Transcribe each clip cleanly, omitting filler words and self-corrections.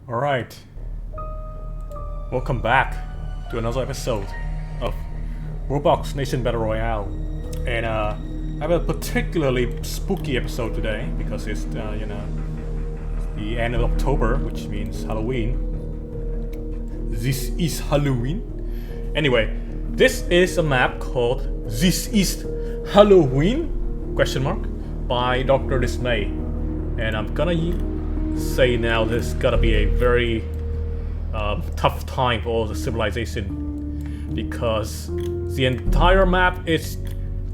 Alright, welcome back to another episode of WorldBox Nation Battle Royale. And I have a particularly spooky episode today because it's, the end of October, which means Halloween. This is Halloween. Anyway, this is a map called This is Halloween? Question mark by DrDismay. And I'm gonna say now this is gonna be a very tough time for all the civilization because the entire map is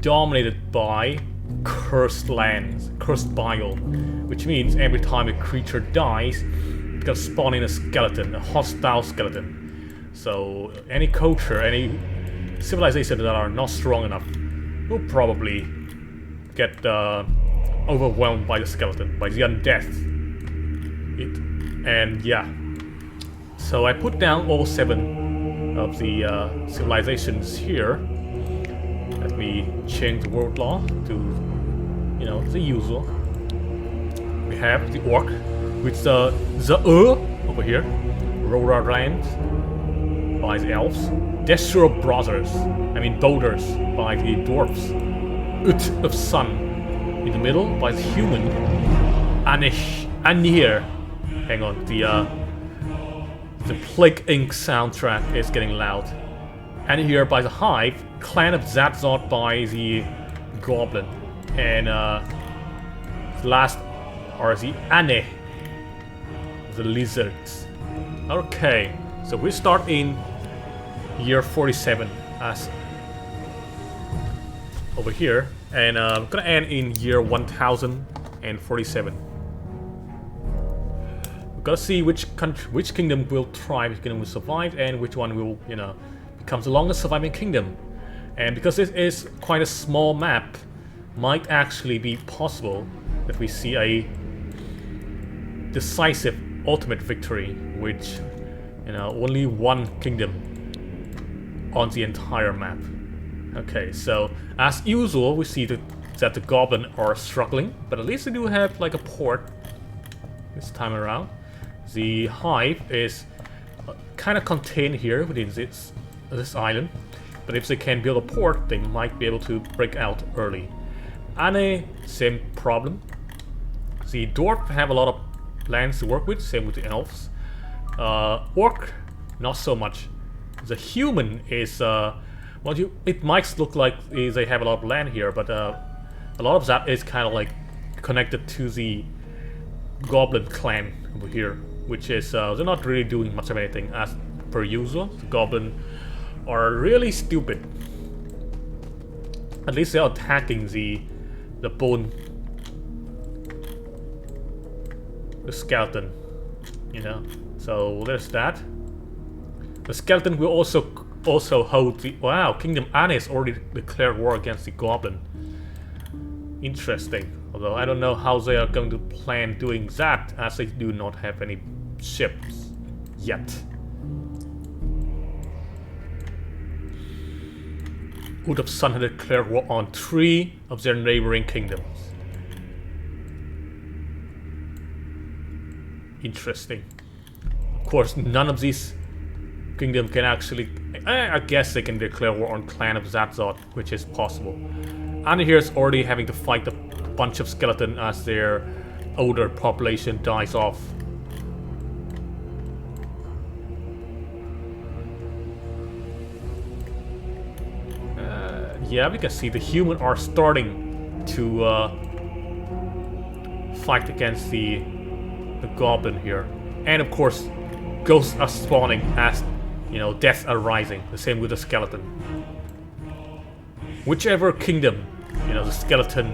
dominated by cursed lands, cursed biome, which means every time a creature dies, it's gonna spawn in a skeleton, a hostile skeleton. So any culture, any civilization that are not strong enough will probably get overwhelmed by the skeleton, by the undead. And yeah, so I put down all 7 of the civilizations here. Let me change the world law to, the usual. We have the orc with the over here, Royale land by the elves, Destro brothers, boulders by the dwarfs, Ut of sun in the middle by the human, and here. Hang on, the Plague Inc. soundtrack is getting loud. And here by the Hive, Clan of Zadzot by the Goblin. And the last are the Ane, the Lizards. Okay, so we start in year 47 as over here. And we're gonna end in year 1047. Gotta see which country, which kingdom will thrive, which kingdom will survive, and which one will, becomes the longest surviving kingdom. And because this is quite a small map, might actually be possible that we see a decisive ultimate victory, which, only one kingdom on the entire map. Okay, so as usual, we see that the goblin are struggling, but at least they do have like a port this time around. The Hive is kind of contained here within this island, but if they can build a port, they might be able to break out early. Ane, same problem. The Dwarf have a lot of lands to work with, same with the Elves. Orc, not so much. The Human is, it might look like they have a lot of land here, but a lot of that is kind of like connected to the Goblin clan over here, which is they're not really doing much of anything as per usual. The Goblin are really stupid. At least they're attacking the bone, the skeleton, So there's that. The skeleton will also hold the Kingdom Anis already declared war against the Goblin. Interesting. Although I don't know how they are going to plan doing that, as they do not have any ships yet. Ut of Sun had declared war on 3 of their neighboring kingdoms. Interesting. Of course, none of these kingdoms can actually... I guess they can declare war on Clan of Zadzot, which is possible. And here is already having to fight a bunch of skeleton as their older population dies off. Yeah, we can see the human are starting to fight against the goblin here. And of course, ghosts are spawning as, deaths are rising. The same with the skeleton. Whichever kingdom, the skeleton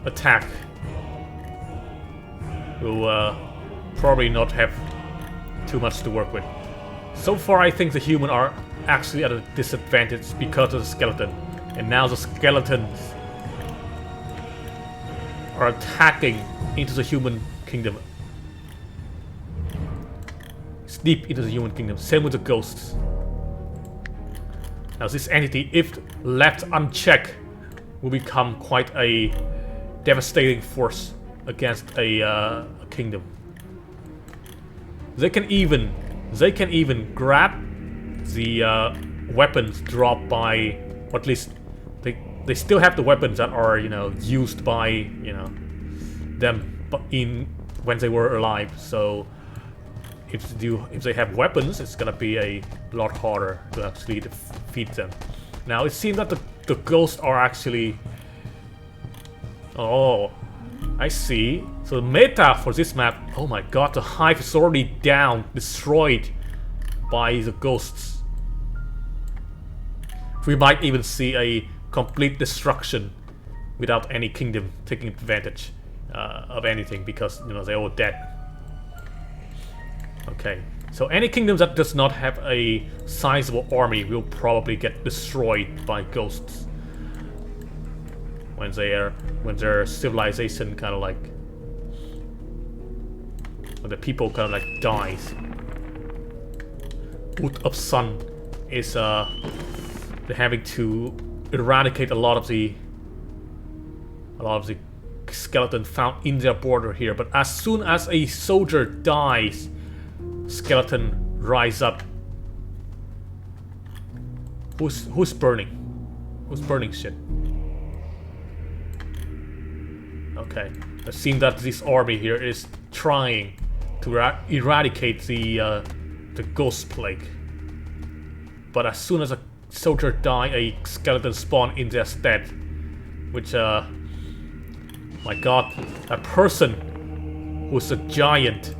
attack will probably not have too much to work with. So far, I think the human are actually at a disadvantage because of the skeleton, and now the skeletons are attacking into the human kingdom, deep into the human kingdom. Same with the ghosts. Now this entity, if left unchecked, will become quite a devastating force against a kingdom. They can even grab the weapons dropped by, or at least they still have the weapons that are, you know, used by, you know, them in when they were alive. So if they have weapons, it's gonna be a lot harder to actually defeat them. Now it seems that the ghosts are actually... Oh, I see. So the meta for this map... Oh my god, the hive is already down, destroyed by the ghosts. We might even see a complete destruction without any kingdom taking advantage of anything, because, you know, they're all dead. Okay, so any kingdom that does not have a sizable army will probably get destroyed by ghosts when their civilization kind of like, when the people kind of like dies. Wood of Sun is they're having to eradicate a lot of the skeleton found in their border here. But as soon as a soldier dies, skeleton rise up. Who's burning? Who's burning shit? Okay, it seems that this army here is trying to eradicate the ghost plague. But as soon as a soldier die, a skeleton spawn in their stead, which my god, that person who's a giant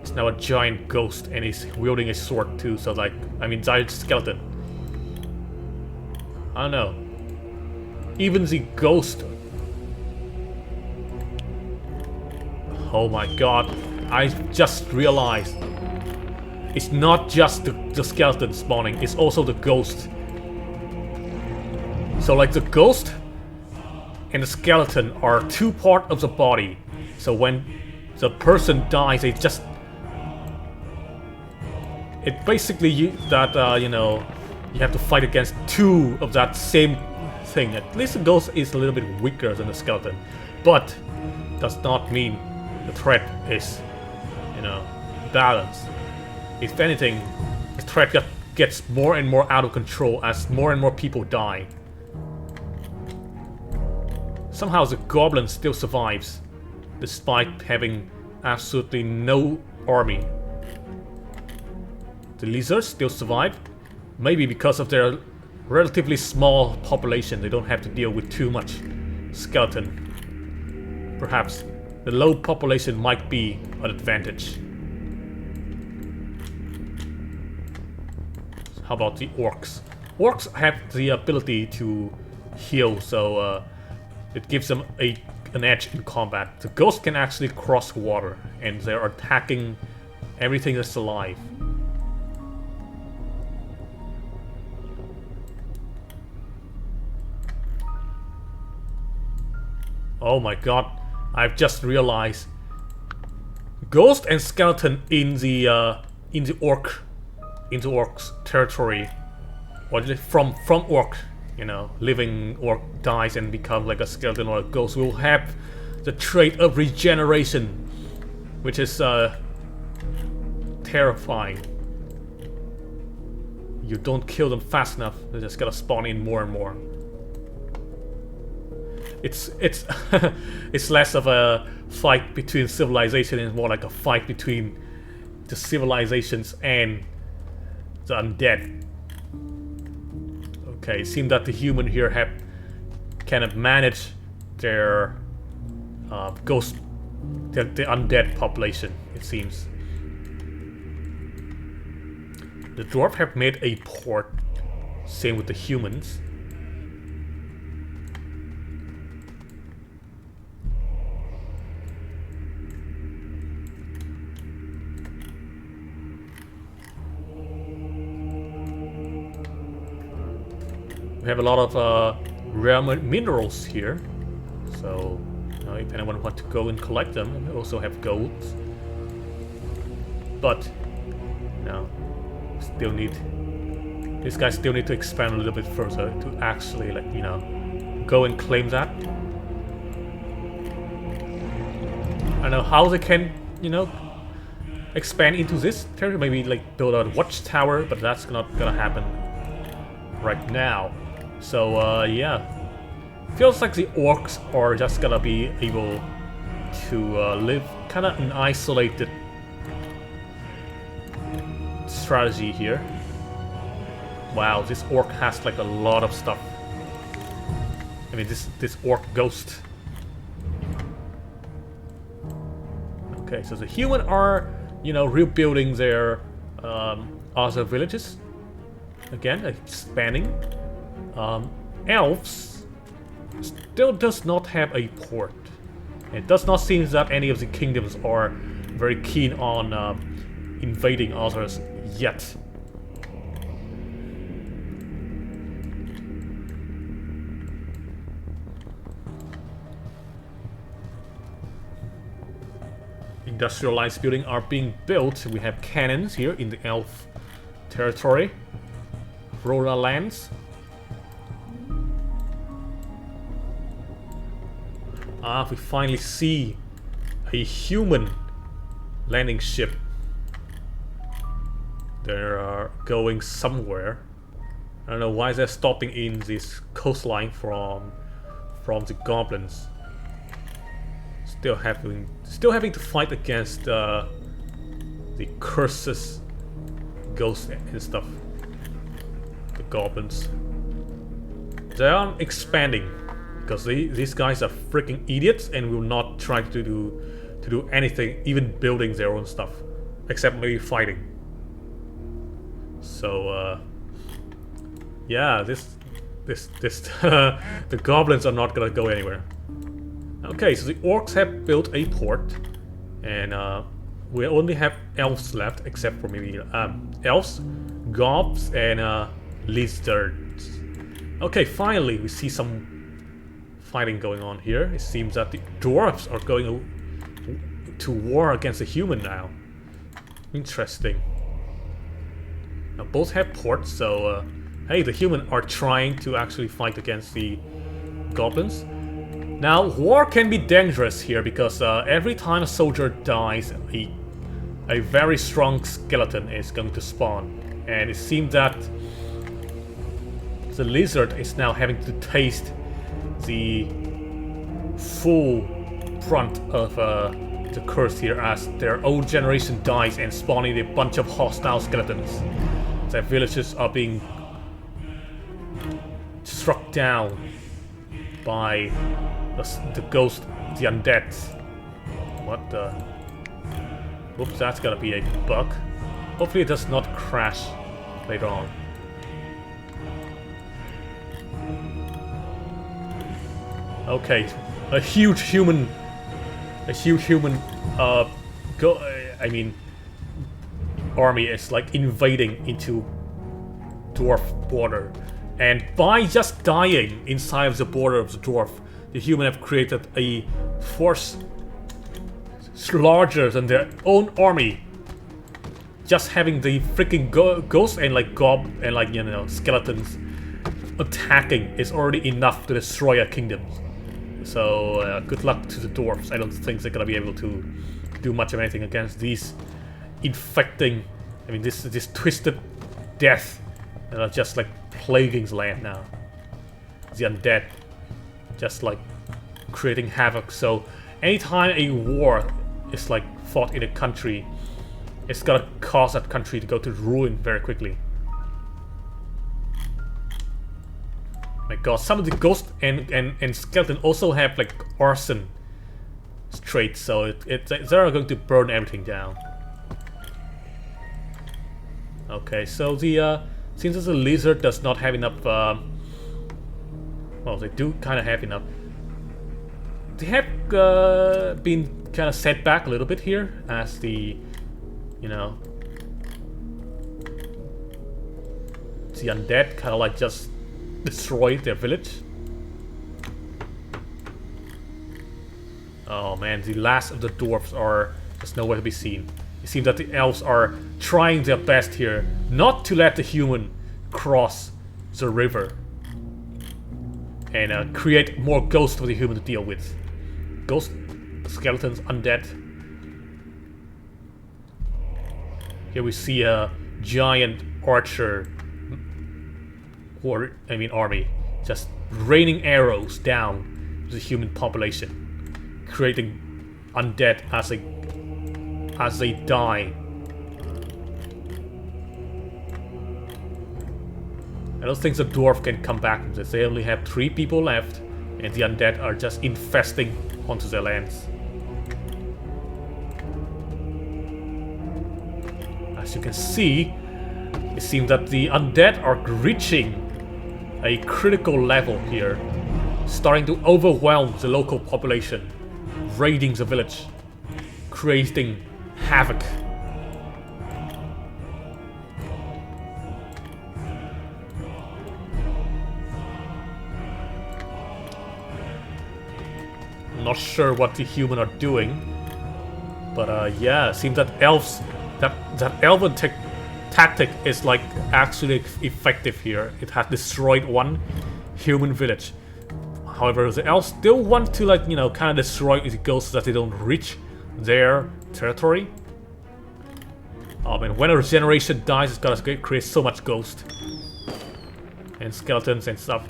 is now a giant ghost, and he's wielding a sword too. So like, I mean, giant skeleton. I don't know. Even the ghost. Oh my god, I just realized it's not just the skeleton spawning, it's also the ghost. So like the ghost and the skeleton are two parts of the body. So when the person dies, it basically you know, you have to fight against two of that same thing. At least the ghost is a little bit weaker than the skeleton, but does not mean the threat is, you know, balanced. If anything, the threat gets more and more out of control as more and more people die. Somehow the goblin still survives, despite having absolutely no army. The lizards still survive, maybe because of their relatively small population. They don't have to deal with too much skeleton. Perhaps the low population might be an advantage. How about the orcs? Orcs have the ability to heal, so it gives them an edge in combat. The ghosts can actually cross water, and they're attacking everything that's alive. Oh my god, I've just realized ghost and skeleton in the orcs territory, or from orc, you know, living orc dies and becomes like a skeleton or a ghost, will have the trait of regeneration, which is terrifying. You don't kill them fast enough, they just gotta spawn in more and more. It's it's less of a fight between civilization and more like a fight between the civilizations and the undead. Okay, it seems that the human here have kind of managed their ghost, the undead population, it seems. The dwarf have made a port, same with the humans. We have a lot of rare minerals here, so if anyone wants to go and collect them, we also have gold. But still need, these guys still need to expand a little bit further to actually, like, you know, go and claim that. I don't know how they can, you know, expand into this territory, maybe like build a watchtower, but that's not gonna happen right now. So yeah, feels like the orcs are just gonna be able to live kind of an isolated strategy here. Wow, this orc has like a lot of stuff. I mean, this orc ghost. Okay, so the human are, you know, rebuilding their other villages. Again, expanding. Elves still does not have a port. It does not seem that any of the kingdoms are very keen on invading others yet. Industrialized buildings are being built. We have cannons here in the elf territory. Royale lands. We finally see a human landing ship. They're going somewhere. I don't know why they're stopping in this coastline from the goblins. Still having to fight against the curses, ghosts and stuff. The goblins. They are expanding because these guys are freaking idiots and will not try to do anything, even building their own stuff, except maybe fighting. So yeah, the goblins are not gonna go anywhere. Okay, so the orcs have built a port, and we only have elves left, except for maybe elves, gobs, and lizards. Okay, finally we see some fighting going on here. It seems that the dwarves are going to war against the human now. Interesting. Now both have ports, so hey, the human are trying to actually fight against the goblins. Now, war can be dangerous here because every time a soldier dies, a very strong skeleton is going to spawn. And it seems that the lizard is now having to taste the full brunt of the curse here as their own generation dies and spawning a bunch of hostile skeletons. Their villages are being struck down by the ghost, the undead. What the? Whoops, that's gotta be a bug. Hopefully it does not crash later on. Okay, a huge human army is like invading into dwarf border. And by just dying inside of the border of the dwarf, the human have created a force larger than their own army. Just having the freaking ghosts and like gob and like, you know, skeletons attacking is already enough to destroy a kingdom. So good luck to the dwarves. I don't think they're gonna be able to do much of anything against these infecting, I mean this twisted death that are just like plaguing the land now. The undead just like creating havoc. So anytime a war is like fought in a country, it's gonna cause that country to go to ruin very quickly. My god, some of the ghosts and skeleton also have like arson traits, so they're going to burn everything down. Okay, so the since the lizard does not have enough, well, they do kind of have enough. They have been kind of set back a little bit here as the, you know, the undead kind of like just destroyed their village. Oh man, the last of the dwarves are just nowhere to be seen. It seems that the elves are trying their best here not to let the human cross the river and create more ghosts for the human to deal with. Ghosts, skeletons, undead. Here we see a giant archer, army, just raining arrows down the human population, creating undead as they die. I don't think the dwarf can come back from this. They only have 3 people left, and the undead are just infesting onto their lands. As you can see, it seems that the undead are reaching a critical level here, starting to overwhelm the local population, raiding the village, creating havoc. Not sure what the human are doing, but yeah, it seems that that elven tactic is like actually effective here. It has destroyed one human village. However, the elves still want to, like, you know, kind of destroy the ghosts so that they don't reach their territory. And when a regeneration dies, it's gonna create so much ghost and skeletons and stuff.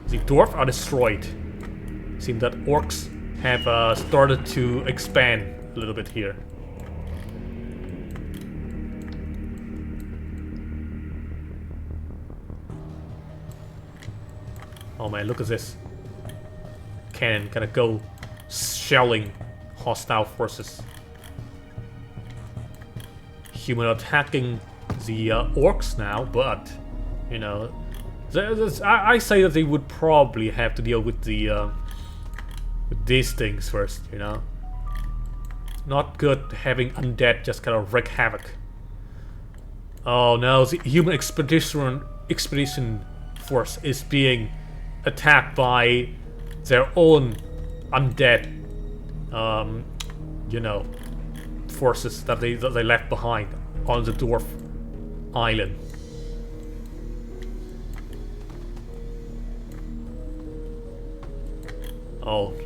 The dwarf are destroyed. Seems that orcs have started to expand a little bit here. Oh man, look at this. Cannon gonna go shelling hostile forces. Human attacking the orcs now, but you know, I say that they would probably have to deal with the with these things first, you know. Not good having undead just kind of wreak havoc. Oh no, the human expedition force is being attacked by their own undead, you know, forces that they left behind on the dwarf island.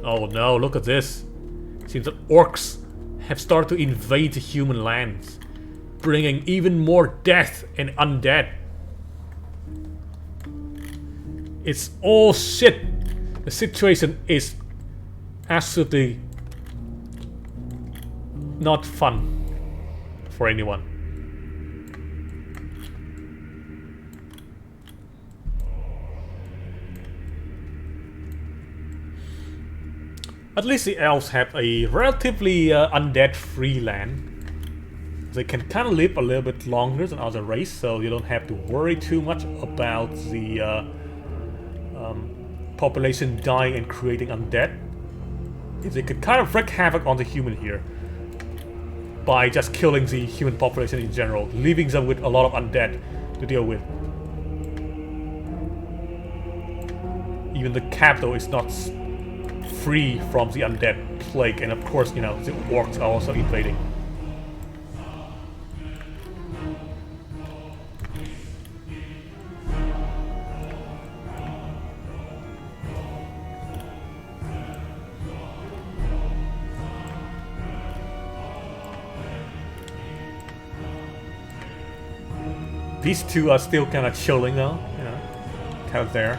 Oh no, look at this. Seems that orcs have started to invade the human lands, bringing even more death and undead. It's all shit. The situation is absolutely not fun for anyone. At least the elves have a relatively undead-free land. They can kind of live a little bit longer than other race, so you don't have to worry too much about the population dying and creating undead. They could kind of wreak havoc on the human here by just killing the human population in general, leaving them with a lot of undead to deal with. Even the capital is not free from the undead plague, and of course, you know, the orcs are also invading. These two are still kind of chilling though, you know, kind of there.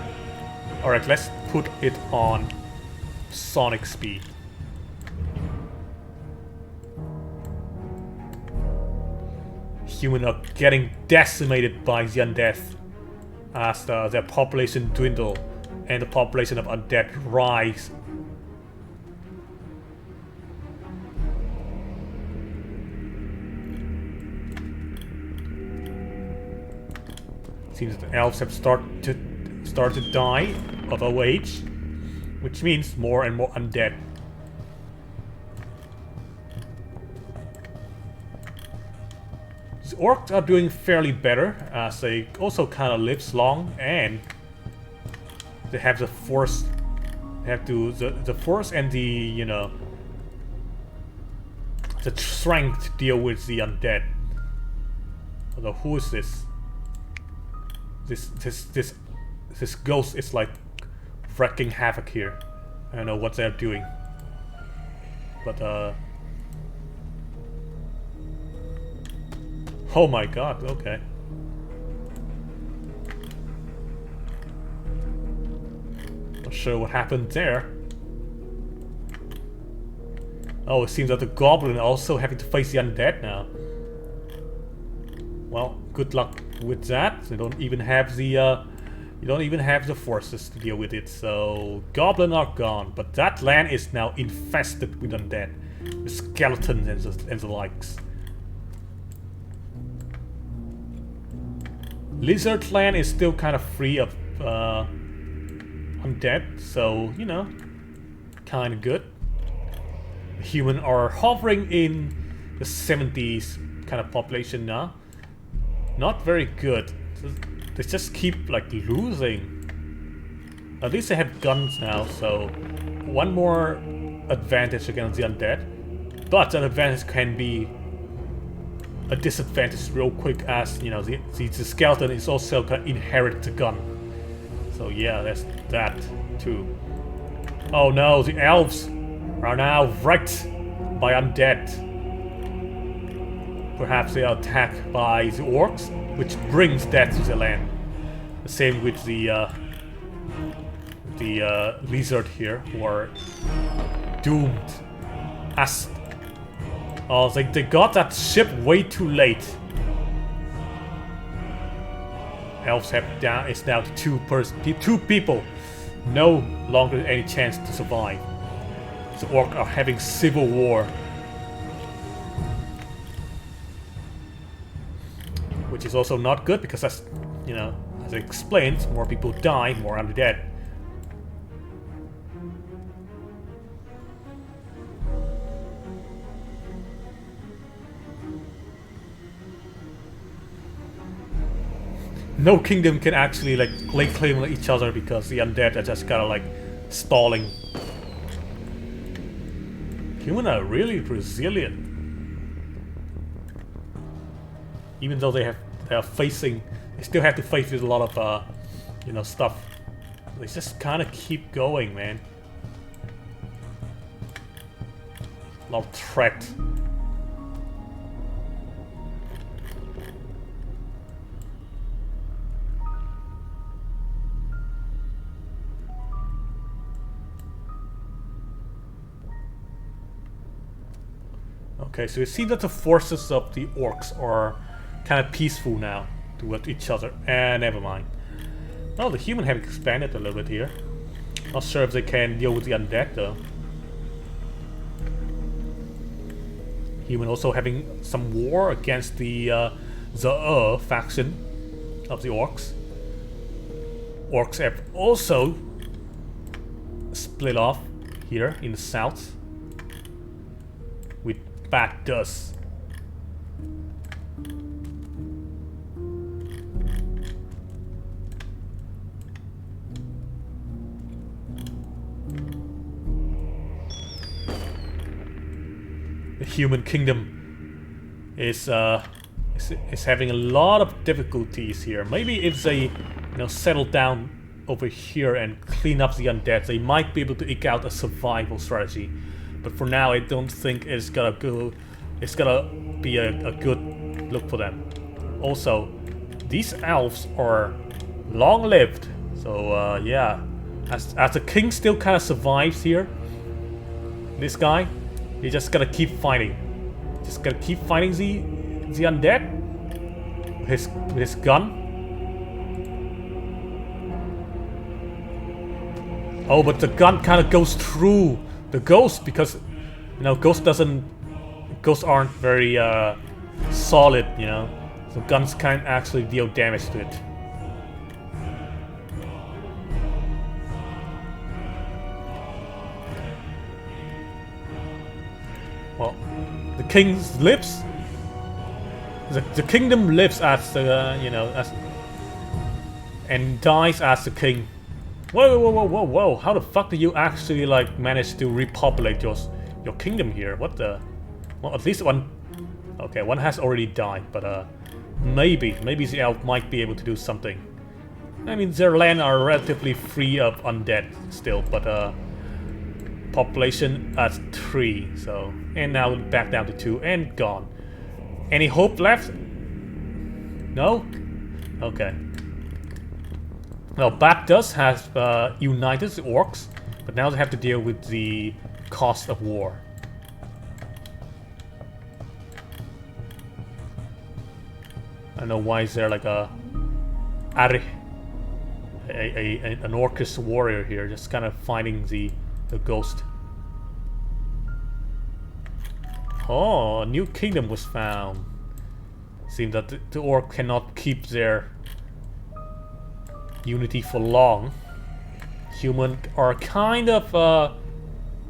Alright, let's put it on sonic speed. Humans are getting decimated by the undead as their population dwindle and the population of undead rise. Seems that the elves have started to die of old age, which means more and more undead. The orcs are doing fairly better, as they also kind of live long, and they have the force. They have to the force and the, you know, the strength to deal with the undead. Although, who is this? This ghost is like wreaking havoc here. I don't know what they're doing, but Oh my god, okay. Not sure what happened there. Oh, it seems that the goblin also having to face the undead now. Well, good luck with that. You don't even have the forces to deal with it. So goblin are gone, but that land is now infested with undead, with skeletons and the likes. Lizard land is still kind of free of undead, so you know, kind of good. The human are hovering in the 70s kind of population now. Not very good. They just keep like losing. At least they have guns now, so one more advantage against the undead. But that advantage can be a disadvantage real quick, as you know the skeleton is also gonna inherit the gun. So yeah, that's that too. Oh no, the elves are now wrecked by undead. Perhaps they are attacked by the orcs, which brings death to the land. The same with the lizard here, who are doomed. As oh, they got that ship way too late. Elves is now two people, no longer any chance to survive. The orcs are having civil war, which is also not good because, as you know, as I explained, more people die, more undead. No kingdom can actually like lay claim on each other because the undead are just kind of like stalling. Humans are really resilient, even though they still have to face with a lot of you know, stuff. They just kind of keep going, man. A lot of threat. Okay, so it seems that the forces of the orcs are kind of peaceful now towards each other. Never mind. Oh, the human have expanded a little bit here. Not sure if they can deal with the undead though. Human also having some war against the faction of the orcs. Orcs have also split off here in the south with bad dust. The human kingdom is having a lot of difficulties here. Maybe if they, you know, settle down over here and clean up the undead, they might be able to eke out a survival strategy. But for now, I don't think it's gonna go. It's gonna be a good look for them. Also, these elves are long-lived, so yeah. As the king still kind of survives here, this guy, he's just gonna keep fighting. Just gonna keep fighting the undead with his gun. Oh, but the gun kind of goes through the ghost because, you know, ghosts aren't very solid, you know. So guns can't actually deal damage to it. Well, the king lives. The kingdom lives as the you know, as, and dies as the king. Whoa, whoa, whoa, whoa, whoa! How the fuck do you actually like manage to repopulate your kingdom here? What the? Well, at least one. Okay, one has already died, but maybe the elf might be able to do something. I mean, their land are relatively free of undead still, but population at 3, so, and now back down to 2 and gone. Any hope left? No? Okay. Well, Bat does have united the orcs, but now they have to deal with the cost of war. I don't know why is there like an orcish warrior here, just kind of finding the ghost. Oh, a new kingdom was found. Seems that the orc cannot keep their unity for long. Humans are kind of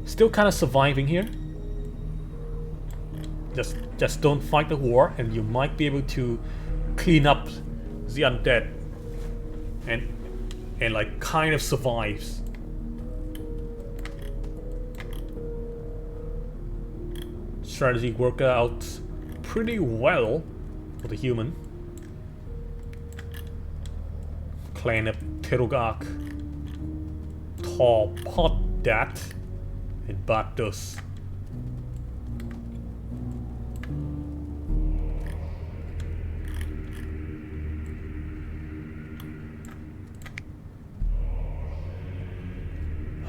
still kind of surviving here. Just don't fight the war, and you might be able to clean up the undead, and like kind of survives. Strategy worked out pretty well for the human. Clan of Terugak, Tall Pot Dat, and Batus.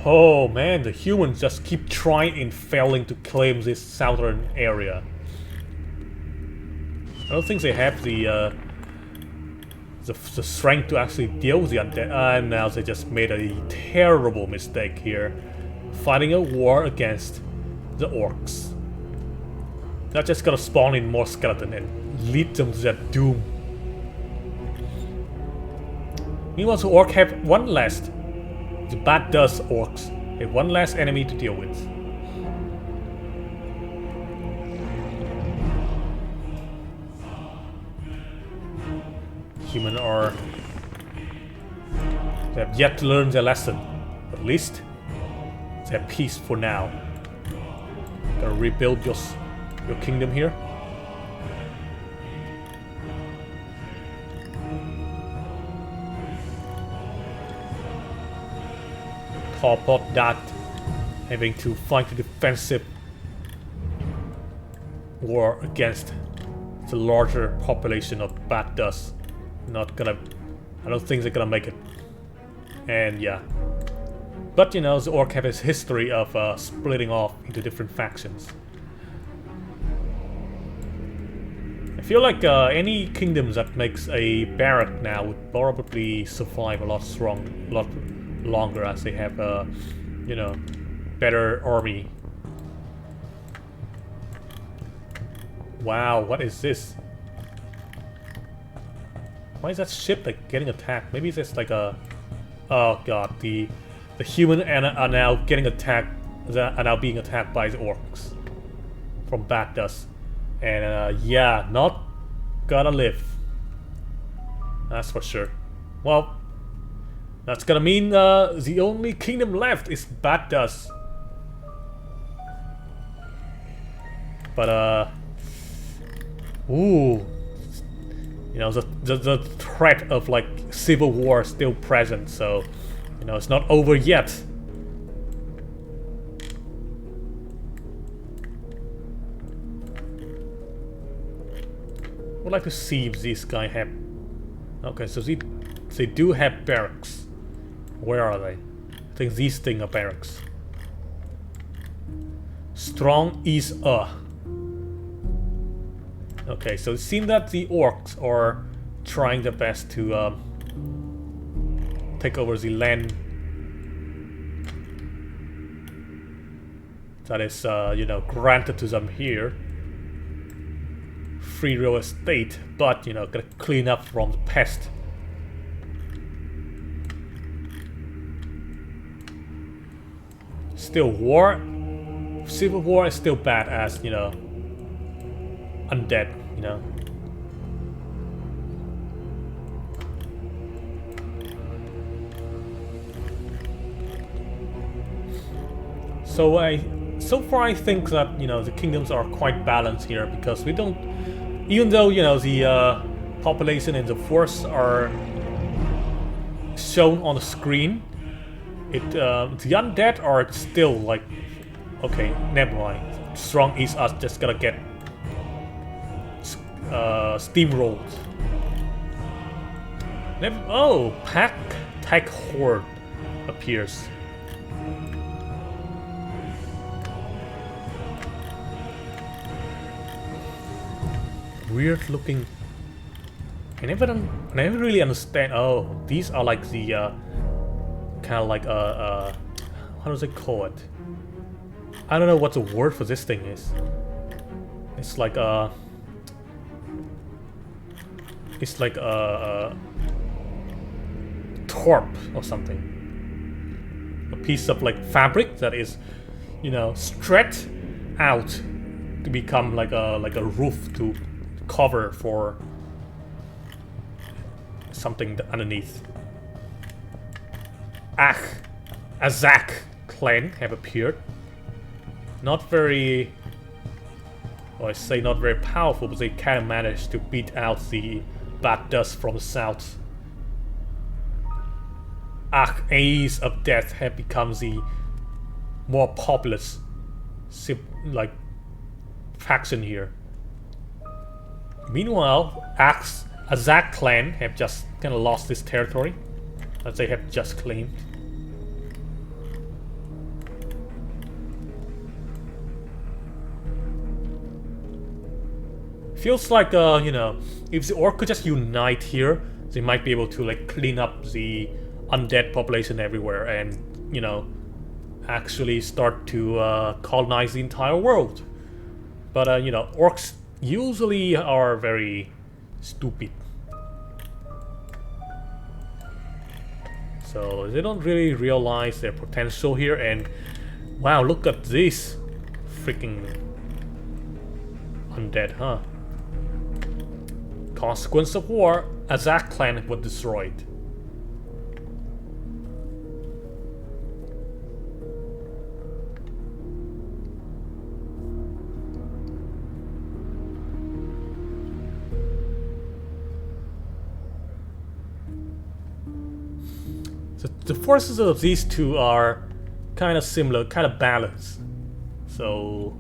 Oh man, the humans just keep trying and failing to claim this southern area. I don't think they have the strength to actually deal with the undead. And now they just made a terrible mistake here, fighting a war against the orcs. They're just gonna spawn in more skeleton and lead them to their doom. Meanwhile, the orc have one last. The Bat does orcs have one last enemy to deal with. Human are... they have yet to learn their lesson. But at least they have peace for now. Gotta rebuild your kingdom here. Pot that having to fight a defensive war against the larger population of Bat Dust. Not gonna... I don't think they're gonna make it. And yeah. But you know, the orc have his history of splitting off into different factions. I feel like any kingdom that makes a barrack now would probably survive a lot longer, as they have you know, better army. Wow, what is this? Why is that ship like getting attacked? Maybe it's just like a... oh god, the human are now getting attacked, are now being attacked by the orcs from Bat Dust. And yeah, not gonna live. That's for sure. Well, that's gonna mean the only kingdom left is Bat Dust. But ooh, you know, the threat of like civil war is still present, so you know it's not over yet. Would like to see if these guys have... okay, so they do have barracks. Where are they? I think these things are barracks. Strong is okay, so it seems that the orcs are trying their best to take over the land that is, you know, granted to them here. Free real estate, but you know, gotta clean up from the pest. Still war, civil war is still bad as, you know, undead, you know. So far I think that, you know, the kingdoms are quite balanced here, because we don't, even though, you know, the population and the force are shown on the screen, the undead are still like, okay, never mind. Strong is us just gonna get steamrolled. Oh, pack tech horde appears. Weird looking. I never really understand. Oh, these are like the kind of like how does it call it? I don't know what the word for this thing is. It's like a torp or something. A piece of like fabric that is, you know, stretched out to become like a roof to cover for something underneath. Azak clan have appeared. Not very, or I say not very powerful, but they kind of managed to beat out the bad dust from the south. Ace of Death have become the more populous like faction here. Meanwhile, Azak clan have just kind of lost this territory that they have just claimed. Feels like, you know, if the orc could just unite here, they might be able to like clean up the undead population everywhere and, you know, actually start to colonize the entire world. But, you know, orcs usually are very stupid. So they don't really realize their potential here, and wow, look at this freaking undead, huh? Consequence of war, Azak clan was destroyed. The forces of these two are kind of similar, kind of balanced. So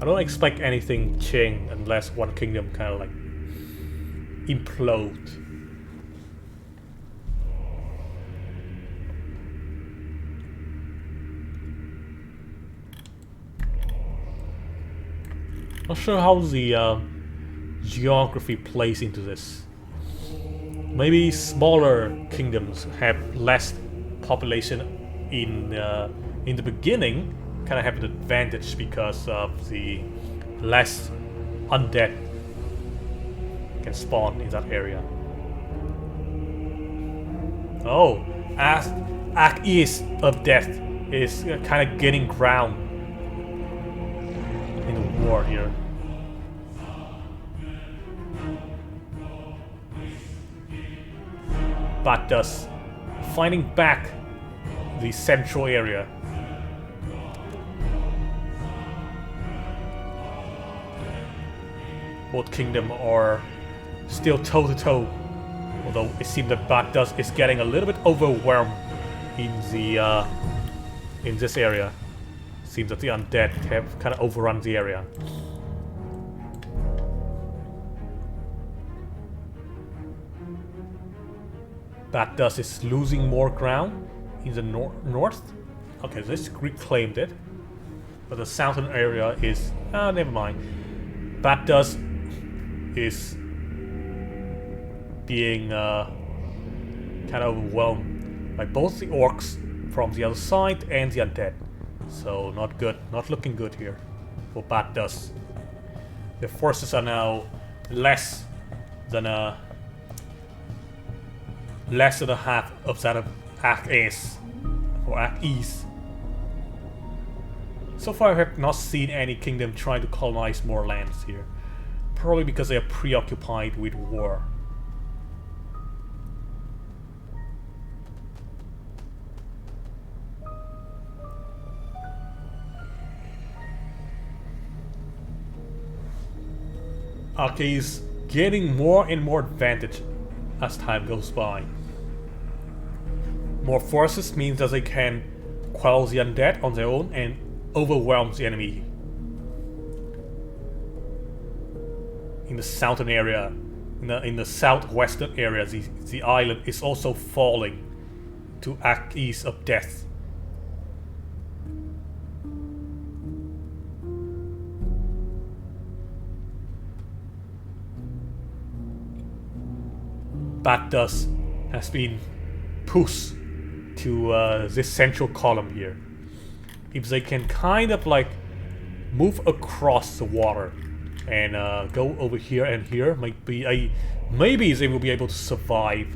I don't expect anything change unless one kingdom kind of like implode. Not sure how the geography plays into this. Maybe smaller kingdoms have less population in the beginning, kind of have an advantage because of the less undead can spawn in that area. Oh, Ace of Death is kind of gaining ground in the war here. But does finding back the central area. Both kingdom are still toe to toe, although it seems that Baghdad is getting a little bit overwhelmed in the in this area. Seems that the undead have kind of overrun the area. Baghdad is losing more ground in the north. Okay, this reclaimed it, but the southern area is never mind. Baghdad is being kind of overwhelmed by both the orcs from the other side and the undead. So not good, not looking good here for Baghdad. Their forces are now less than a half of that of Ace or East. So far I have not seen any kingdom trying to colonize more lands here. Probably because they are preoccupied with war. Arcade is getting more and more advantage as time goes by. More forces means that they can quell the undead on their own and overwhelm the enemy. In the southern area, in the southwestern area, the island is also falling to act east of death. Bad dust has been pushed to this central column here. If they can kind of like move across the water and go over here and here, maybe they will be able to survive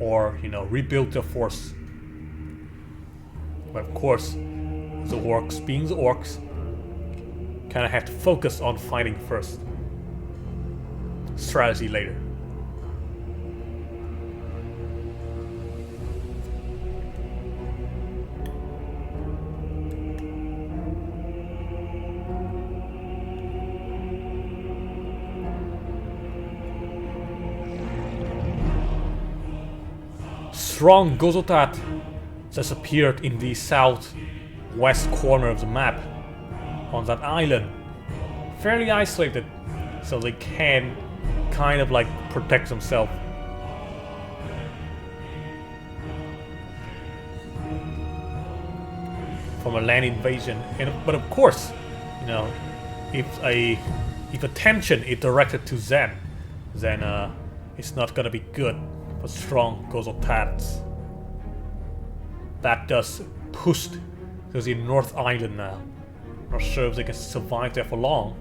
or, you know, rebuild their force. But of course, the orcs, being the orcs, kind of have to focus on fighting first. Strategy later. Strong Gozotat just appeared in the southwest corner of the map on that island. Fairly isolated, so they can kind of like protect themselves. From a land invasion. But of course, you know, if attention is directed to them, then it's not gonna be good. For strong Gozotats. That does pushed to the North Island now. Not sure if they can survive there for long.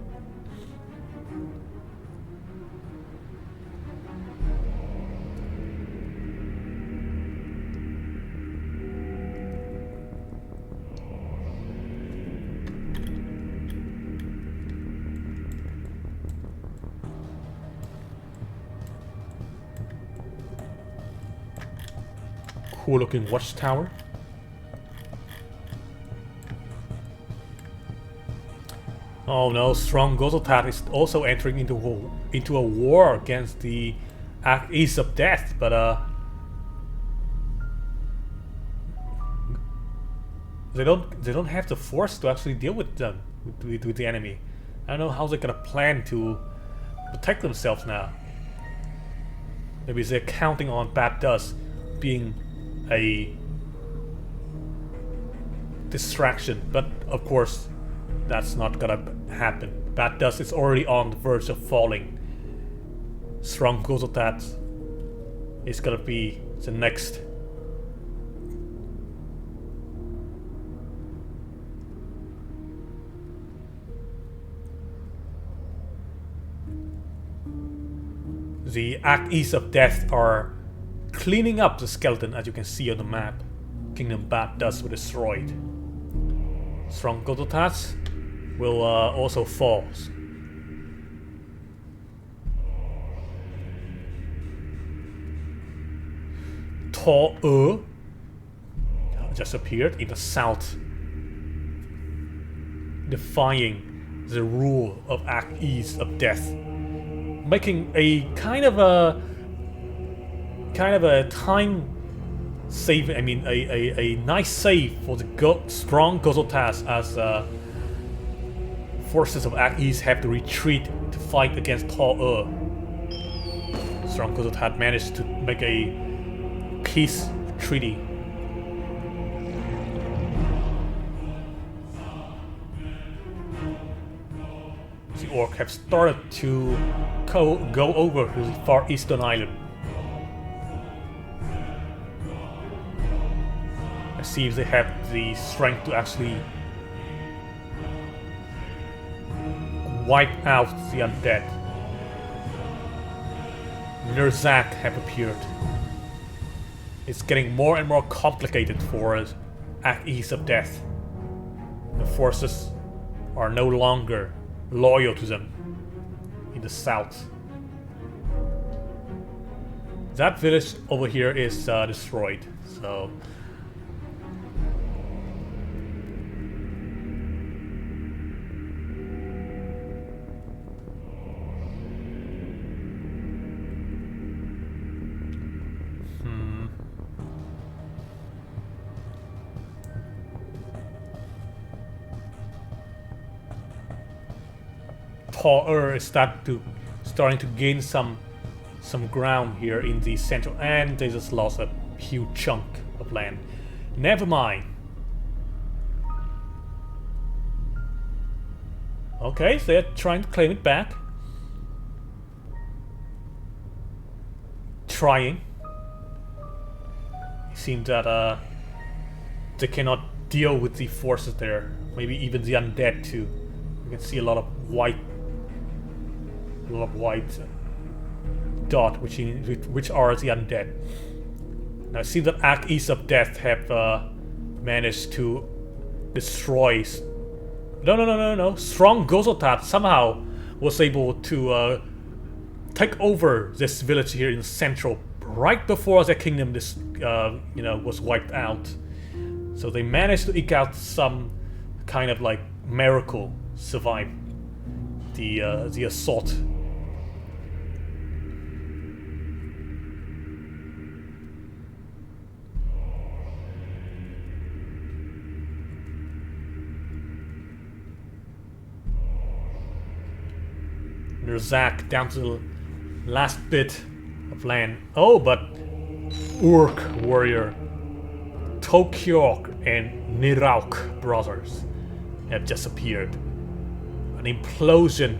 Cool looking watchtower. Oh no, strong Gozotat is also entering into a war against the East of Death, but they don't have the force to actually deal with them with the enemy. I don't know how they're gonna plan to protect themselves now. Maybe they're counting on Bad Dust being a distraction, but of course that's not gonna happen. Bad Dust is already on the verge of falling. Strong Gozotat is gonna be the next. The Act East of Death are cleaning up the skeleton, as you can see on the map. Kingdom Bad Dust were destroyed. Strong Gozotats will also fall. Tall just appeared in the south, defying the rule of Act East of Death, making a kind of a time saving. I mean, a nice save for the strong Gozotas as forces of Act East have to retreat to fight against Tall. Strong Gozotat managed to make a peace treaty. The orc have started to go over to the far eastern island. Let's see if they have the strength to actually wipe out the undead. Nerzak have appeared. It's getting more and more complicated for Act East of Death. The forces are no longer loyal to them in the south. That village over here is destroyed, so Tall is starting to gain some some ground here in the central, and they just lost a huge chunk of land. Never mind. Okay, so they're trying to claim it back. Trying. It seems that they cannot deal with the forces there. Maybe even the undead too. You can see a lot of white dot, which are the undead. Now it seems that Archers of Death have managed to destroy. No. Strong Gozotat somehow was able to take over this village here in Central right before their kingdom was wiped out. So they managed to eke out some kind of like miracle, survive the assault. Zach down to the last bit of land. Oh, but Urk warrior Tokyok and Nirauk brothers have just appeared. An implosion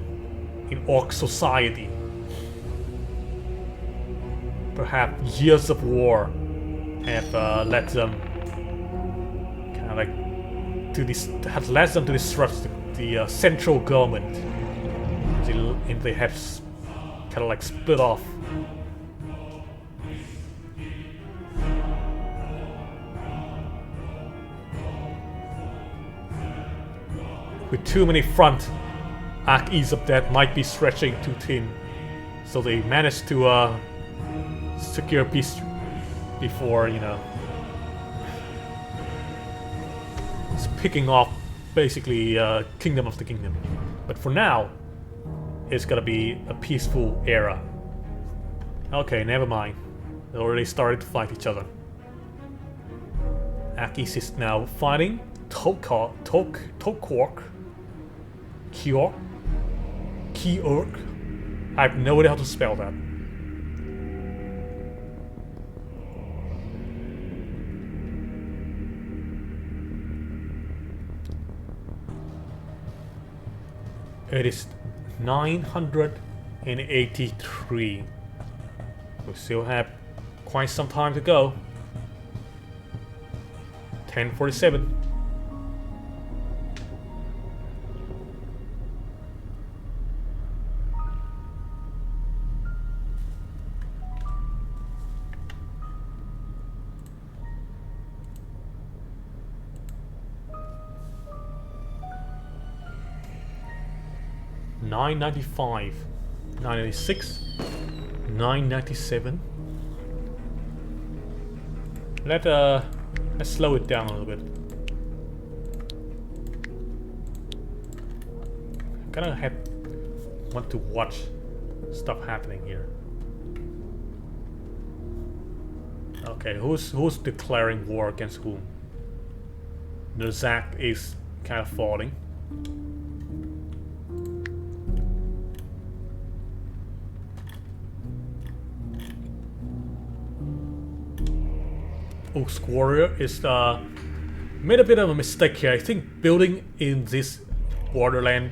in Orc society. Perhaps years of war have led them kind of like to this has led them to disrupt the central government. And they have kind of like split off. With too many front, Archers of Death might be stretching too thin. So they managed to secure peace before, it's picking off basically Kingdom of the Kingdom. But for now, it's gonna be a peaceful era. Okay, never mind. They already started to fight each other. Archers is now fighting Tokork, Kiork. I have no idea how to spell that. It is 983. We still have quite some time to go. 1047. $9.95, $9.96, $9.97. Let's slow it down a little bit. Kind of want to watch stuff happening here. Okay, who's declaring war against whom? Nozak is kind of falling. Oak Warrior is made a bit of a mistake here. I think building in this borderland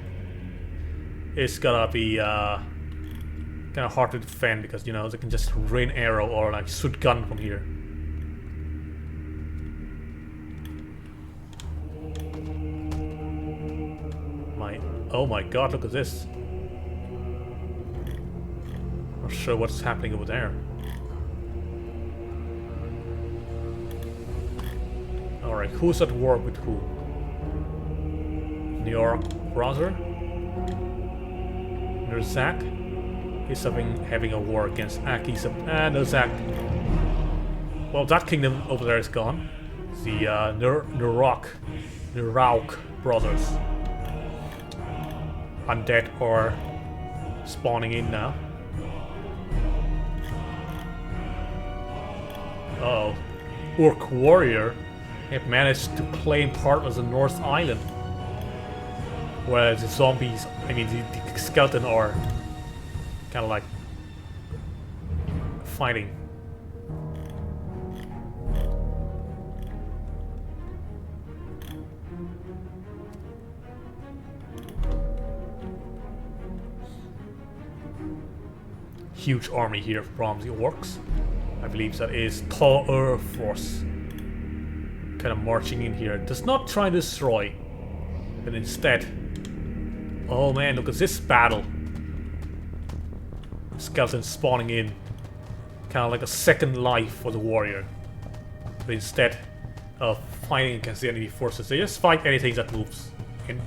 is gonna be kind of hard to defend because they can just rain arrow or like shoot gun from here. Oh my god, look at this. Not sure what's happening over there. Alright, who's at war with who? Your brother? Nerzak is having a war against Archers of Nerzak. Well, that kingdom over there is gone. The Nirauk brothers. Undead are spawning in now. Uh oh. Orc warrior have managed to claim part of the North Island. Whereas the zombies, the skeleton are kind of like fighting. Huge army here from the orcs. I believe that is Tall Force. Kind of marching in here. Does not try to destroy, but instead. Oh man, look at this battle. Skeletons spawning in. Kind of like a second life for the warrior. But instead of fighting against the enemy forces, they just fight anything that moves. And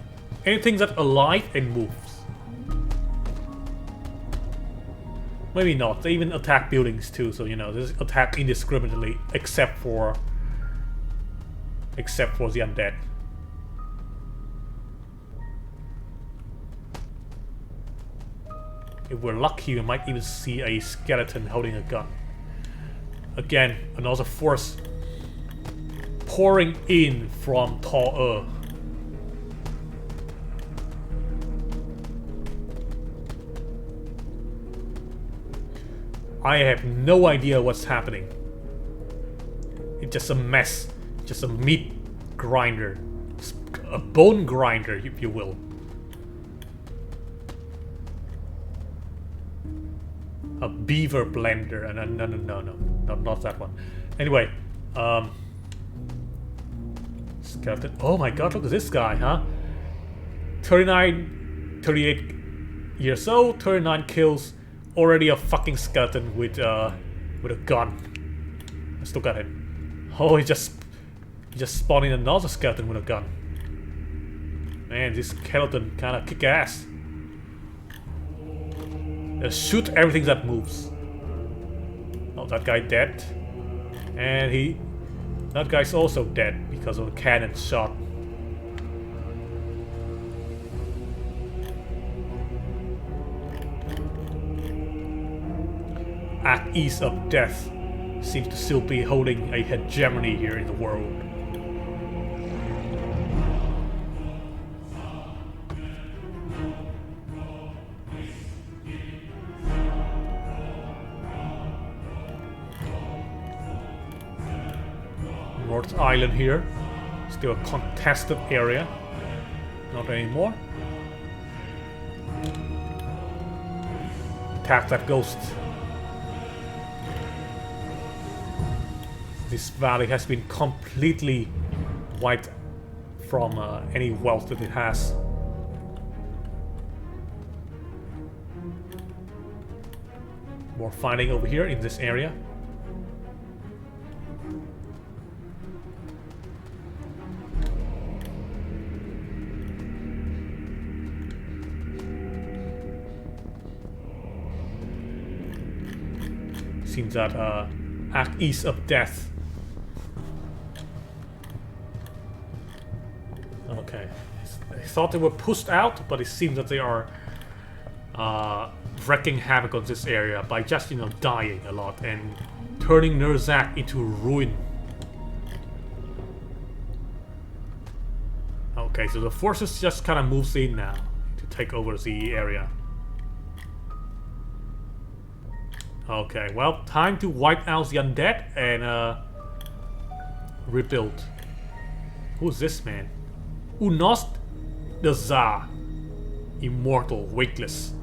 anything that's alive and moves. Maybe not. They even attack buildings too, so you know, they just attack indiscriminately, except for the undead. If we're lucky, we might even see a skeleton holding a gun. Again, another force pouring in from Tall. I have no idea what's happening. It's just a mess. Just a meat grinder. A bone grinder, if you will. A beaver blender. No, not that one. Anyway, skeleton. Oh my god, look at this guy, huh? 38 years old, 39 kills. Already a fucking skeleton with a gun. Let's look at him. Oh, he just spawning another skeleton with a gun. Man, this skeleton kind of kick ass. Shoot everything that moves. Oh, that guy dead. And that guy's also dead because of a cannon shot. At Ease of Death seems to still be holding a hegemony here in the world. North Island here, still a contested area. Not anymore. Attack that ghost. This valley has been completely wiped from any wealth that it has. More fighting over here in this area. Seems that at Ease of Death. Okay, I thought they were pushed out, but it seems that they are wreaking havoc on this area by just, you know, dying a lot and turning Nurzak into ruin. Okay, so the forces just kind of moves in now to take over the area. Okay, well, time to wipe out the undead and rebuild. Who's this man? Unost the Za. Immortal, weightless.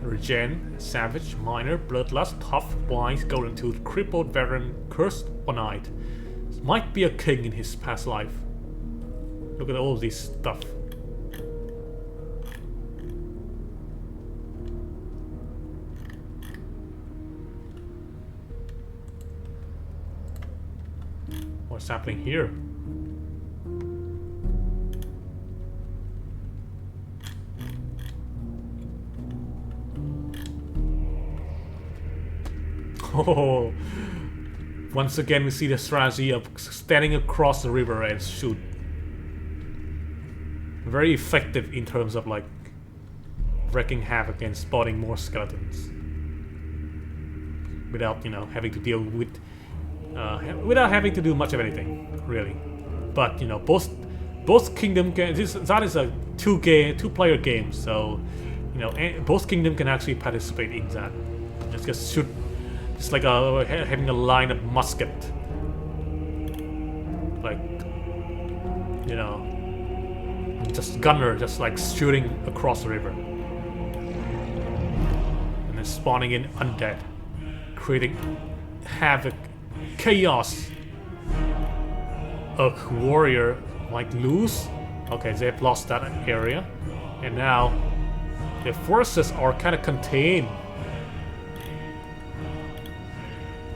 Regen, savage, minor, bloodlust, tough, wise, golden tooth, crippled, veteran, cursed, one-eyed. Might be a king in his past life. Look at all this stuff. What's happening here? Oh, once again we see the strategy of standing across the river and shoot. Very effective in terms of like wreaking havoc and spotting more skeletons without, you know, having to deal with without having to do much of anything, really. But you know, both kingdom that is a two-player game, so you know, both kingdom can actually participate in that. Let's just shoot It's like having a line of musket. Like, you know, just gunner, just like shooting across the river. And then spawning in undead, creating havoc, chaos. A warrior like lose. Okay, they've lost that area. And now their forces are kind of contained.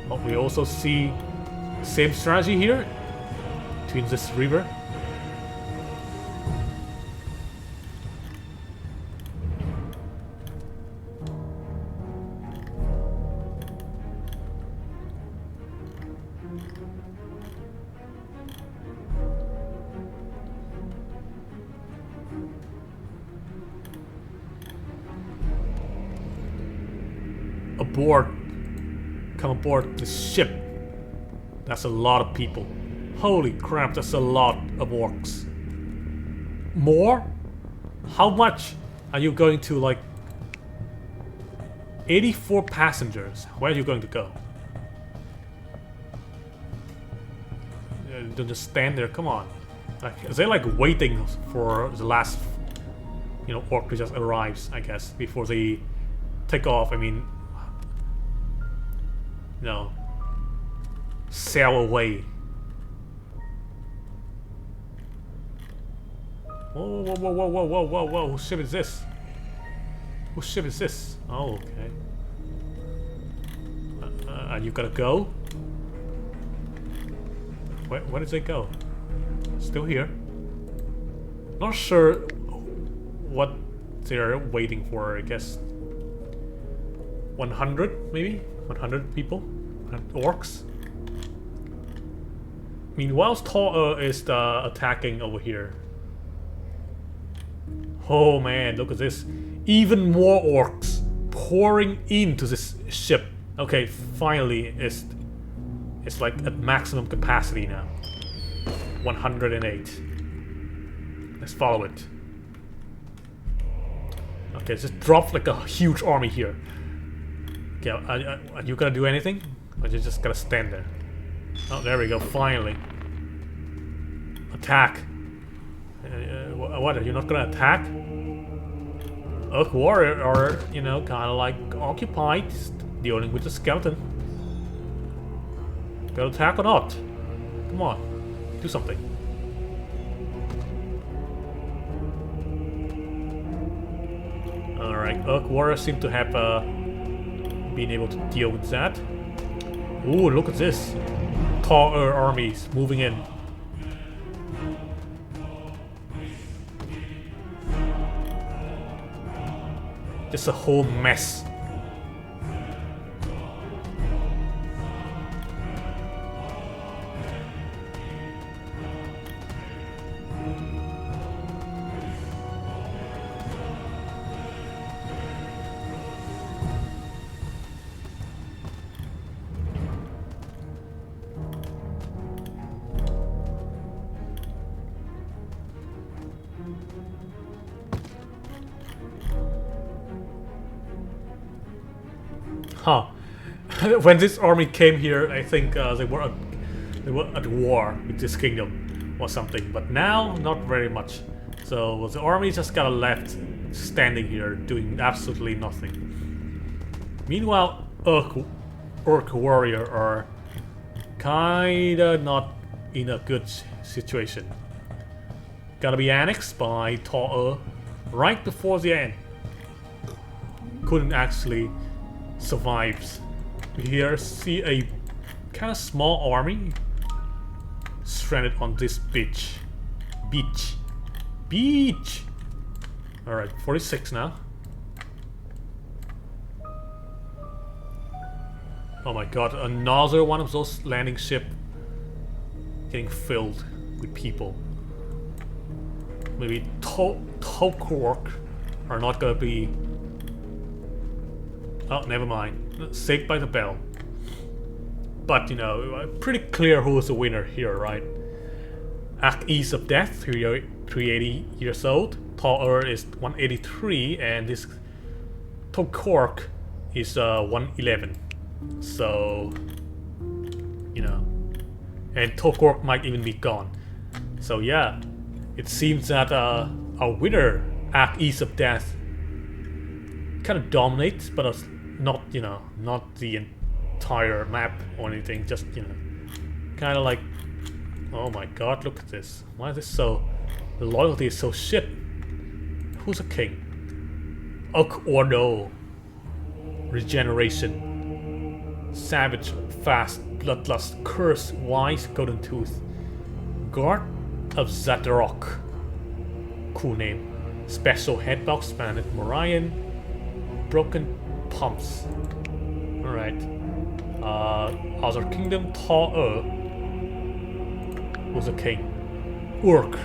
But we also see same strategy here between this river. Aboard. Come aboard this ship. That's a lot of people. Holy crap, that's a lot of orcs. More? How much are you going to, like... 84 passengers. Where are you going to go? Don't just stand there, come on. Like, is they like waiting for the last, you know, orc to just arrives, I guess, before they take off? I mean, no, sail away. Whoa, whoa, whoa, whoa, whoa, whoa, whoa, whoa, whose ship is this? Whose ship is this? Oh, okay. You gotta go? Where did they go? Still here. Not sure what they're waiting for, I guess. 100, maybe? 100 people? Orcs? Meanwhile, Tor is attacking over here. Oh man, look at this. Even more orcs pouring into this ship. Okay, finally it's like at maximum capacity now. 108. Let's follow it. Okay, just dropped like a huge army here. Okay, are you gonna do anything? Or you just gotta stand there? Oh, there we go, finally. Attack. What, are you not gonna attack? Orc warrior are, you know, kinda like occupied, dealing with the skeleton. Gonna attack or not? Come on, do something. Alright, Orc warriors seem to have been able to deal with that. Ooh, look at this. Taller armies moving in. Just a whole mess. Huh. When this army came here, I think they were at war with this kingdom or something. But now, not very much. So the army just got left standing here, doing absolutely nothing. Meanwhile, Orc warrior are kinda not in a good situation. Gotta be annexed by Tor right before the end. Couldn't actually survives. We here see a kind of small army stranded on this beach. Alright, 46 now. Oh my god, another one of those landing ship getting filled with people. Maybe Tokork are not gonna be... Oh, never mind. Saved by the bell. But, you know, pretty clear who is the winner here, right? Ease of Death, 380 years old. Tor is 183, and this Tokork is 111. So, you know, and Togork might even be gone. So yeah, it seems that our winner, Arc East of Death, kind of dominates, but not, you know, not the entire map or anything. Just, you know, kind of like, oh my god, look at this. Why is this so? The loyalty is so shit. Who's a king? Oak or no? Regeneration. Savage, fast, bloodlust, curse, wise, golden tooth. Guard of Zadrok. Cool name. Special headbox, bandit Morion. Broken pumps. Alright. Other kingdom, Ta'er. Who's a king? Urk.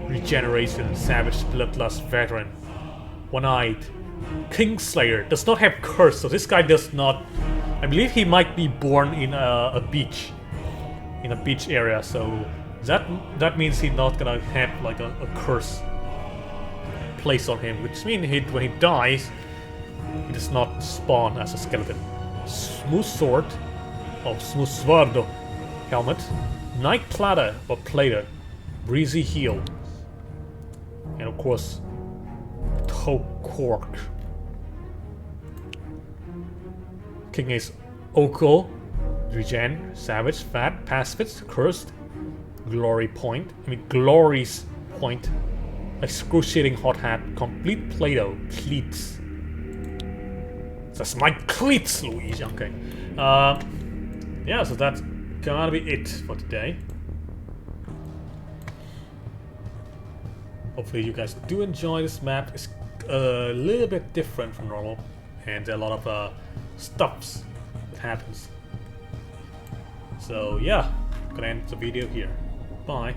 Regeneration, savage, bloodlust, veteran. One-eyed. Kingslayer does not have curse, so this guy does not. I believe he might be born in a beach, area. So that means he's not gonna have like a curse placed on him, which means when he dies, he does not spawn as a skeleton. Smooth sword, or smooth swordo, helmet, night platter or plater, breezy heel, and of course, Togork. King is Oko, regen, savage, fat, pacifist, cursed, glory point. I mean, glory's point. Excruciating hot hat, complete Play-Doh, cleats. That's my cleats, Luigi. Okay. Yeah, so that's gonna be it for today. Hopefully you guys do enjoy this map. It's a little bit different from normal, and a lot of stuffs that happens. So yeah, gonna end the video here. Bye.